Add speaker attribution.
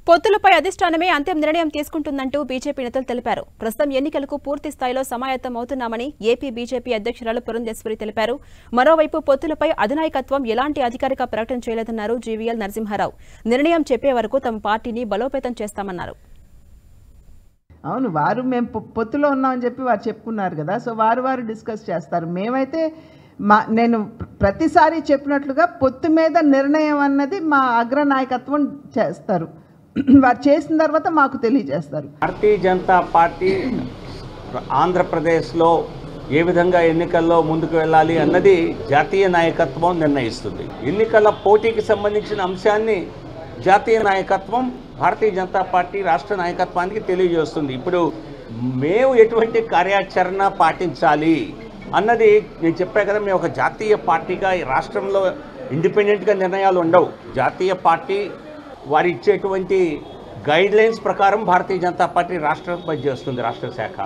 Speaker 1: పొత్తులపై అధిష్టానమే అంతిమ నిర్ణయం తీసుకుంటుందంటూ బీజేపీ నేతలు తెలిపారు. ప్రస్తుతం ఎన్నికలకు పూర్తి స్థాయిలో సమాయత్తం అవుతున్నామని ఏపీ బీజేపీ అధ్యక్షురాలు పురంధేశ్వరి తెలిపారు. మరోవైపు పొత్తులపై అధినాయకత్వం ఎలాంటి అధికారిక ప్రకటన చేయలేదన్నారు జీవీఎల్ నరసింహారావు. నిర్ణయం చెప్పే వరకు తమ పార్టీని బలోపేతం చేస్తామన్నారు.
Speaker 2: అవును, వారు మేము పొత్తులో ఉన్నామని చెప్పి వారు చెప్పుకున్నారు కదా. సో వారు డిస్కస్ చేస్తారు. మేమైతే నేను ప్రతిసారి చెప్పినట్లుగా పొత్తు మీద నిర్ణయం అన్నది మా అగ్రనాయకత్వం చేస్తారు. వారు చేసిన తర్వాత మాకు తెలియజేస్తారు.
Speaker 3: భారతీయ జనతా పార్టీ ఆంధ్రప్రదేశ్లో ఏ విధంగా ఎన్నికల్లో ముందుకు వెళ్ళాలి అన్నది జాతీయ నాయకత్వం నిర్ణయిస్తుంది. ఎన్నికల పోటీకి సంబంధించిన అంశాన్ని జాతీయ నాయకత్వం భారతీయ జనతా పార్టీ రాష్ట్ర నాయకత్వానికి తెలియజేస్తుంది. ఇప్పుడు మేము ఎటువంటి కార్యాచరణ పాటించాలి అన్నది నేను చెప్పా కదా. మేము ఒక జాతీయ పార్టీగా ఈ రాష్ట్రంలో ఇండిపెండెంట్గా నిర్ణయాలు ఉండవు. జాతీయ పార్టీ వారు ఇచ్చేటువంటి గైడ్ లైన్స్ ప్రకారం భారతీయ జనతా పార్టీ రాష్ట్రం పనిచేస్తుంది, రాష్ట్ర శాఖ.